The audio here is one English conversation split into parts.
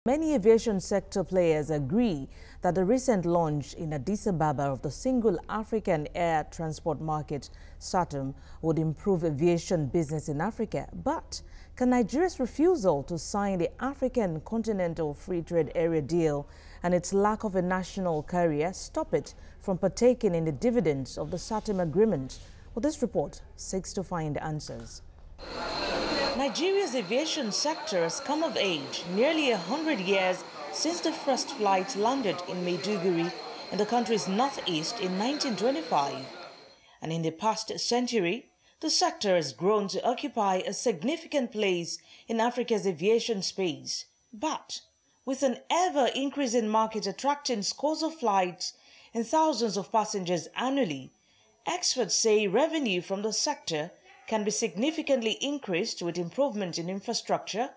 Many aviation sector players agree that the recent launch in Addis Ababa of the single African air transport market, SATM, would improve aviation business in Africa. But can Nigeria's refusal to sign the African Continental Free Trade Area deal and its lack of a national carrier stop it from partaking in the dividends of the SATM agreement? Well, this report seeks to find answers. Nigeria's aviation sector has come of age nearly 100 years since the first flight landed in Maiduguri in the country's northeast in 1925. And in the past century, the sector has grown to occupy a significant place in Africa's aviation space. But with an ever-increasing market attracting scores of flights and thousands of passengers annually, experts say revenue from the sector can be significantly increased with improvement in infrastructure,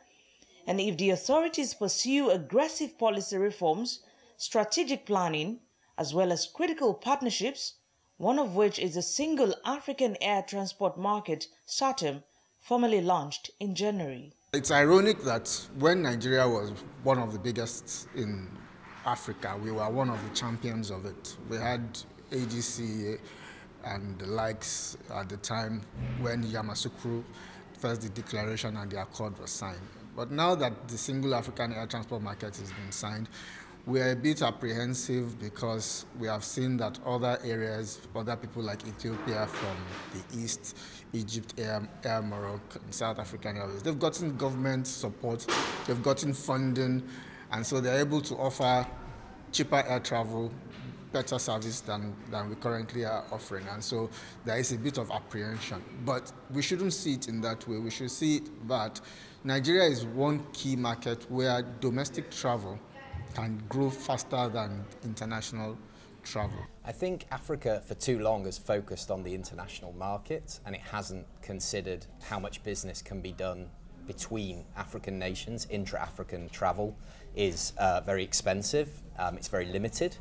and if the authorities pursue aggressive policy reforms, strategic planning, as well as critical partnerships, one of which is the single African air transport market, SATM, formally launched in January. It's ironic that when Nigeria was one of the biggest in Africa, we were one of the champions of it. We had AGC and the likes at the time when Yamoussoukro first the declaration and the accord was signed. But now that the single African air transport market has been signed, we are a bit apprehensive because we have seen that other areas, other people like Ethiopia from the east, Egypt Air, Morocco, and South African Airways, they've gotten government support, they've gotten funding, and so they're able to offer cheaper air travel, better service than we currently are offering. And so there is a bit of apprehension. But we shouldn't see it in that way. We should see it that Nigeria is one key market where domestic travel can grow faster than international travel. I think Africa for too long has focused on the international market, and it hasn't considered how much business can be done between African nations. Intra-African travel is very expensive, it's very limited.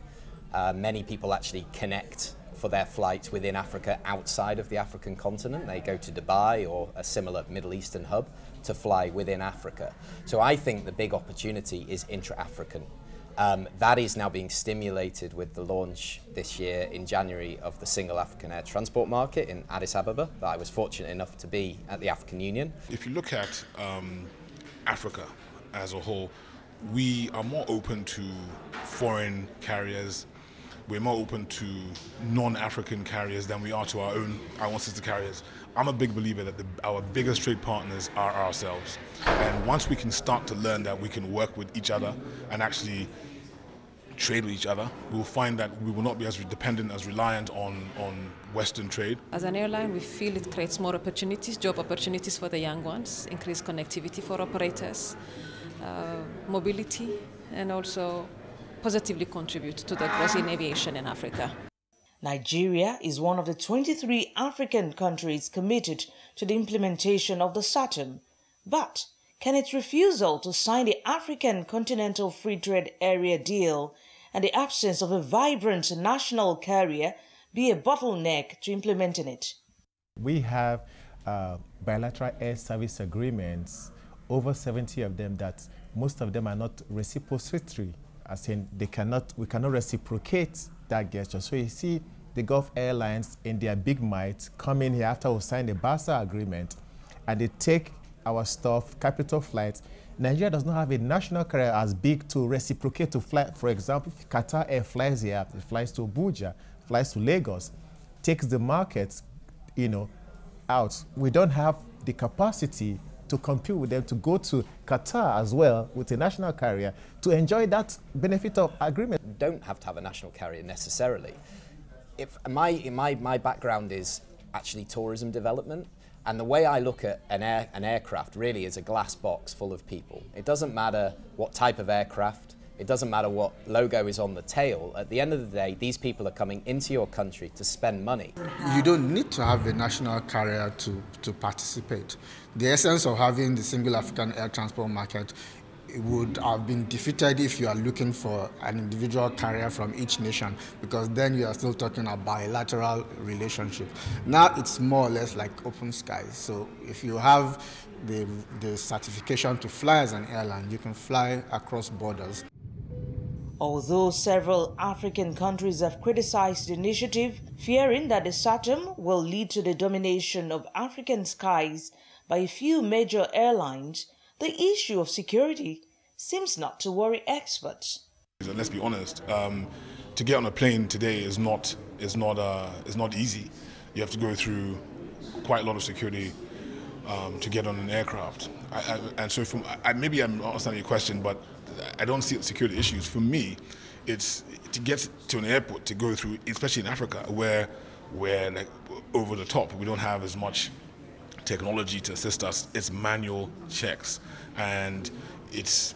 Many people actually connect for their flights within Africa outside of the African continent. They go to Dubai or a similar Middle Eastern hub to fly within Africa. So I think the big opportunity is intra-African. That is now being stimulated with the launch this year in January of the single African air transport market in Addis Ababa, that I was fortunate enough to be at the African Union. If you look at Africa as a whole, we are more open to foreign carriers. We're more open to non-African carriers than we are to our own sister carriers. I'm a big believer that our biggest trade partners are ourselves. And once we can start to learn that we can work with each other and actually trade with each other, we'll find that we will not be as dependent, as reliant on Western trade. As an airline, we feel it creates more opportunities, job opportunities for the young ones, increased connectivity for operators, mobility, and also positively contribute to the growth in aviation in Africa. Nigeria is one of the 23 African countries committed to the implementation of the SATM. But can its refusal to sign the African Continental Free Trade Area deal and the absence of a vibrant national carrier be a bottleneck to implementing it? We have bilateral air service agreements, over 70 of them, that most of them are not reciprocatory, as in we cannot reciprocate that gesture. So you see the Gulf Airlines in their big might come in here after we sign the BASA agreement, and they take our stuff, capital flights. Nigeria does not have a national carrier as big to reciprocate to fly. For example, if Qatar Air flies here, it flies to Abuja, flies to Lagos, takes the market, out. We don't have the capacity to compete with them, to go to Qatar as well with a national carrier to enjoy that benefit of agreement. You don't have to have a national carrier necessarily. If my background is actually tourism development, and the way I look at an aircraft really is a glass box full of people. It doesn't matter what type of aircraft, it doesn't matter what logo is on the tail. At the end of the day, these people are coming into your country to spend money. You don't need to have a national carrier to participate. The essence of having the single African air transport market would have been defeated if you are looking for an individual carrier from each nation, because then you are still talking about bilateral relationship. Now it's more or less like open skies. So if you have the certification to fly as an airline. You can fly across borders. Although several African countries have criticized the initiative, fearing that the SATM will lead to the domination of African skies by a few major airlines, the issue of security seems not to worry experts. Let's be honest, to get on a plane today is not easy. You have to go through quite a lot of security to get on an aircraft. And so maybe I'm not understanding your question, but I don't see security issues. For me, it's to get to an airport to go through, especially in Africa, where we're like over the top. We don't have as much technology to assist us. It's manual checks, and it's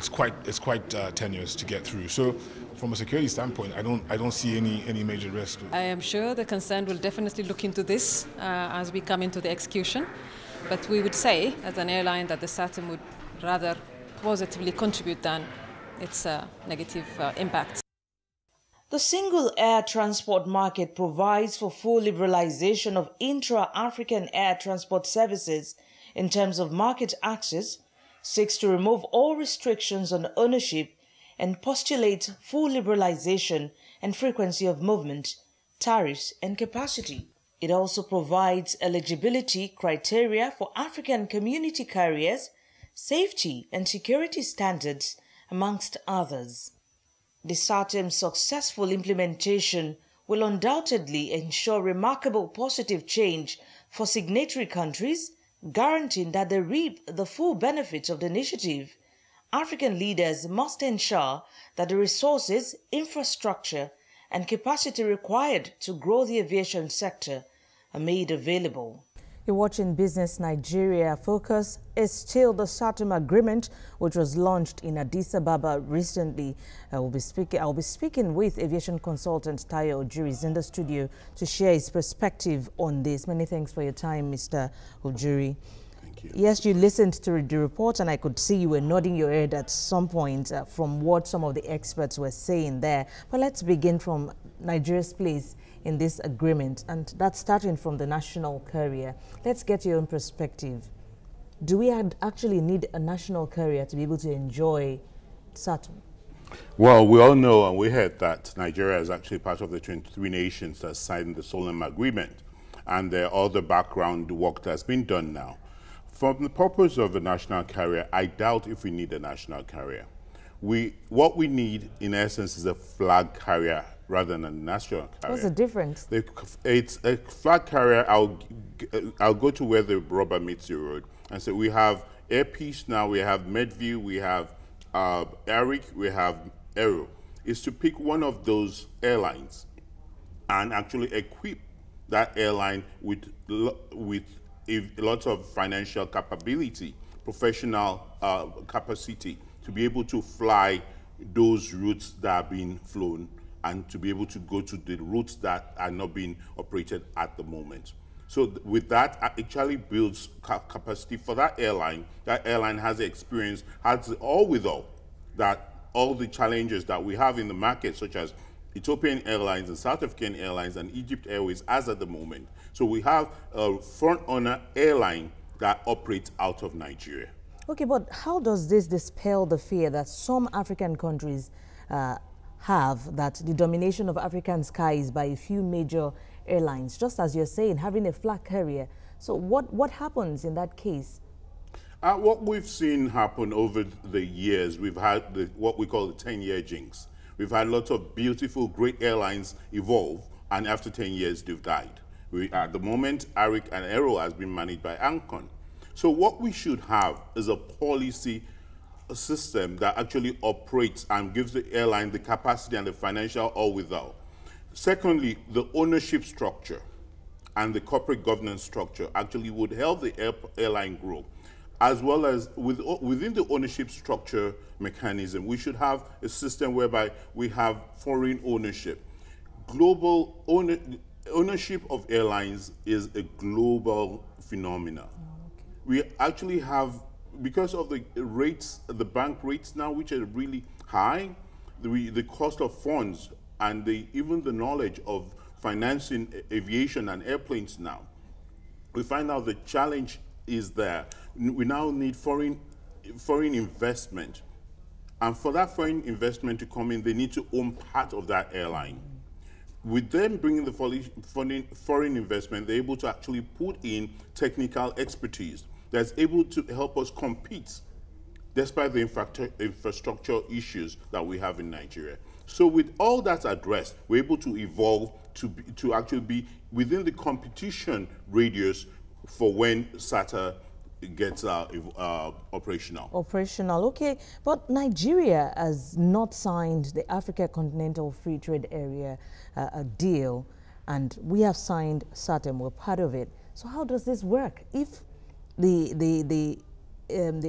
quite tenuous to get through. So, from a security standpoint, I don't see any major risk. I am sure the concern will definitely look into this as we come into the execution. But we would say, as an airline, that the SATM would rather positively contribute than its negative impact. The single air transport market provides for full liberalization of intra-African air transport services in terms of market access, seeks to remove all restrictions on ownership, and postulates full liberalization and frequency of movement, tariffs, and capacity. It also provides eligibility criteria for African community carriers, safety and security standards, amongst others. The SATM's successful implementation will undoubtedly ensure remarkable positive change for signatory countries, guaranteeing that they reap the full benefits of the initiative. African leaders must ensure that the resources, infrastructure, and capacity required to grow the aviation sector are made available. You're watching Business Nigeria. Focus is still the SATM agreement, which was launched in Addis Ababa recently. I'll be speaking with aviation consultant Tayo Ojuri. He's in the studio to share his perspective on this. Many thanks for your time, Mr. Ojuri. Thank you. Yes, you listened to the report, and I could see you were nodding your head at some point from what some of the experts were saying there. But let's begin from Nigeria's place in this agreement, and that's starting from the national carrier. Let's get your own perspective. Do we actually need a national carrier to be able to enjoy SATM? Well, we all know and we heard that Nigeria is actually part of the 23 nations that signed the Solemn Agreement, and there are other background work that's been done now. From the purpose of the national carrier, I doubt if we need a national carrier. What we need, in essence, is a flag carrier rather than a national carrier. What's the difference? It's a flag carrier. I'll go to where the rubber meets the road and say we have Air Peace now, we have Medview, we have Arik, we have Aero. Is to pick one of those airlines and actually equip that airline with a lot of financial capability, professional capacity to be able to fly those routes that are being flown and to be able to go to the routes that are not being operated at the moment. So with that, actually builds capacity for that airline. That airline has the experience, has all the challenges that we have in the market, such as Ethiopian Airlines and South African Airlines and Egypt Airways as at the moment. So we have a front-runner airline that operates out of Nigeria. Okay, but how does this dispel the fear that some African countries have, that the domination of African skies by a few major airlines, just as you're saying, having a flag carrier? So what happens in that case? What we've seen happen over the years, we've had what we call the 10-year jinx. We've had lots of beautiful, great airlines evolve, and after 10 years, they've died. At the moment, Arik and Aero has been managed by Ancon. So what we should have is a policy system that actually operates and gives the airline the capacity and the financial all without. Secondly, the ownership structure and the corporate governance structure actually would help the airline grow. As well as within the ownership structure mechanism, we should have a system whereby we have foreign ownership. Global ownership of airlines is a global phenomenon. We actually have, because of the rates, the bank rates now, which are really high, the cost of funds and even the knowledge of financing aviation and airplanes now, we find out the challenge is there. We now need foreign investment. And for that foreign investment to come in, they need to own part of that airline. With them bringing the foreign investment, they're able to actually put in technical expertise that's able to help us compete despite the infrastructure issues that we have in Nigeria. So with all that addressed, we're able to evolve to actually be within the competition radius for when SATA gets operational. Operational, okay. But Nigeria has not signed the Africa Continental Free Trade Area deal, and we have signed SATEM, we're part of it. So how does this work? If the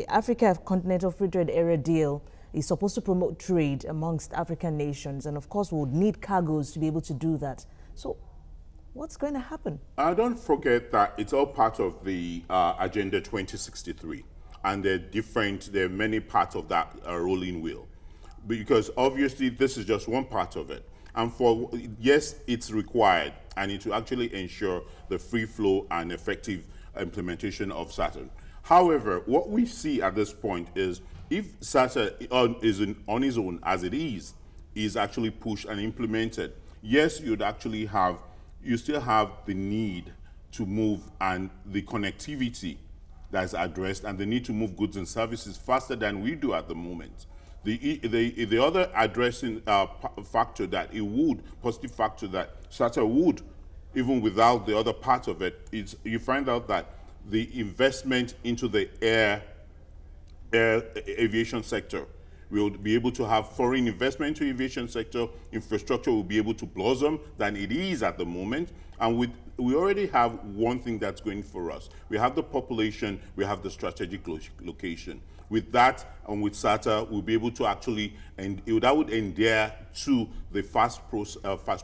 Africa Continental Free Trade Area deal is supposed to promote trade amongst African nations, and of course we would need cargoes to be able to do that. So what's going to happen? Don't forget that it's all part of the Agenda 2063, and there are many parts of that rolling wheel, because obviously this is just one part of it. And yes, it's required, and it will actually ensure the free flow and effective implementation of SATA. However, what we see at this point is if SATA is on its own, as it is actually pushed and implemented, yes, you still have the need to move and the connectivity that's addressed, and the need to move goods and services faster than we do at the moment. The other addressing factor that positive factor that SATA would, even without the other part of it, is you find out that the investment into the aviation sector, we will be able to have foreign investment into the aviation sector, infrastructure will be able to blossom than it is at the moment. And we already have one thing that's going for us. We have the population, we have the strategic location. With that, and with SATA, we'll be able to actually, and that would endear to the fast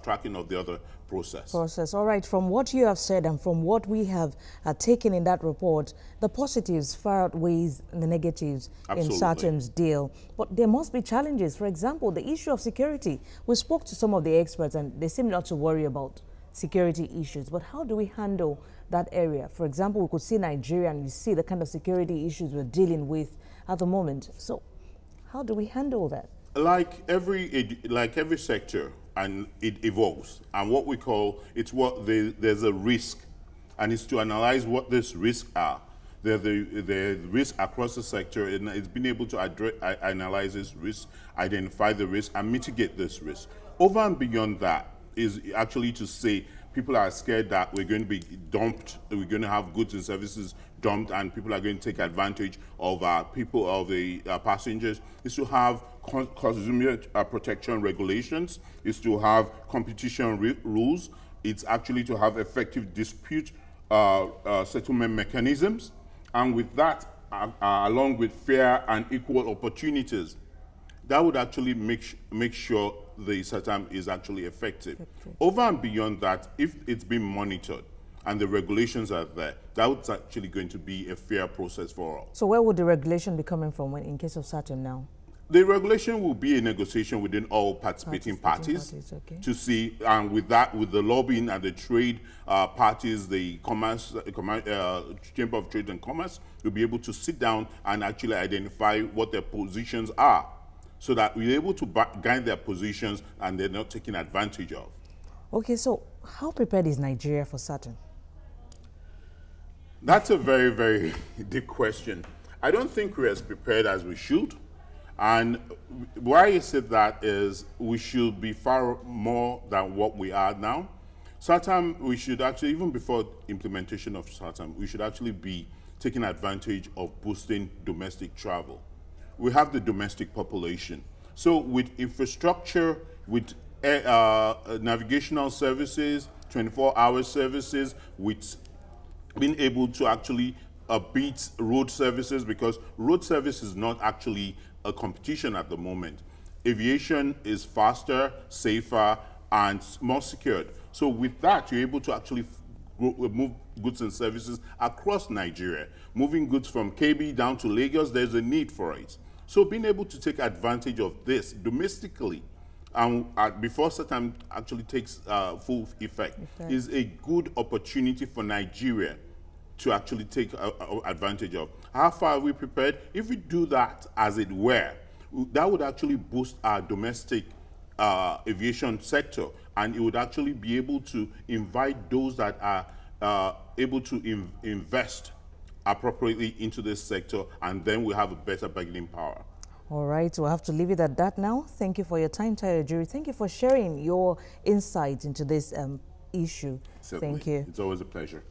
tracking of the other process. All right, from what you have said and from what we have taken in that report, the positives far outweighs the negatives. Absolutely. In SATEM's deal. But there must be challenges. For example, the issue of security. We spoke to some of the experts and they seem not to worry about security issues. But how do we handle that area? For example, we could see Nigeria and you see the kind of security issues we're dealing with at the moment. So how do we handle that? Like every sector, and it evolves. And what we call, there's a risk, and it's to analyze what these risks are. The risk across the sector, and it's been able to analyze this risk, identify the risk, and mitigate this risk. Over and beyond that is actually to say people are scared that we're going to be dumped, we're going to have goods and services dumped, and people are going to take advantage of the passengers. Is to have consumer protection regulations, is to have competition rules, it's actually to have effective dispute settlement mechanisms, and with that, along with fair and equal opportunities, that would actually make sure the SATAM is actually effective. Over and beyond that, if it's being monitored and the regulations are there, that's actually going to be a fair process for all. So where would the regulation be coming from in case of SATAM now? The regulation will be a negotiation within all participating parties okay. To see, and with that, with the lobbying and the trade parties, the Chamber of Trade and Commerce will be able to sit down and actually identify what their positions are, so that we're able to guide their positions and they're not taken advantage of. Okay, so how prepared is Nigeria for SATAM? That's a very, very deep question. I don't think we're as prepared as we should. And why I said that is we should be far more than what we are now. SATAM, we should actually, even before implementation of SATAM, we should actually be taking advantage of boosting domestic travel. We have the domestic population. So with infrastructure, with navigational services, 24-hour services, with being able to actually beat road services, because road service is not actually a competition at the moment. Aviation is faster, safer, and more secured. So with that, you're able to actually move goods and services across Nigeria. Moving goods from KB down to Lagos, there's a need for it. So being able to take advantage of this domestically before SATAM actually takes full effect is a good opportunity for Nigeria to actually take advantage of. How far are we prepared? If we do that, as it were, that would actually boost our domestic aviation sector, and it would actually be able to invite those that are able to invest appropriately into this sector, and then we have a better bargaining power. All right, we'll have to leave it at that now. Thank you for your time, Tayo Ejiri. Thank you for sharing your insights into this issue. Certainly. Thank you. It's always a pleasure.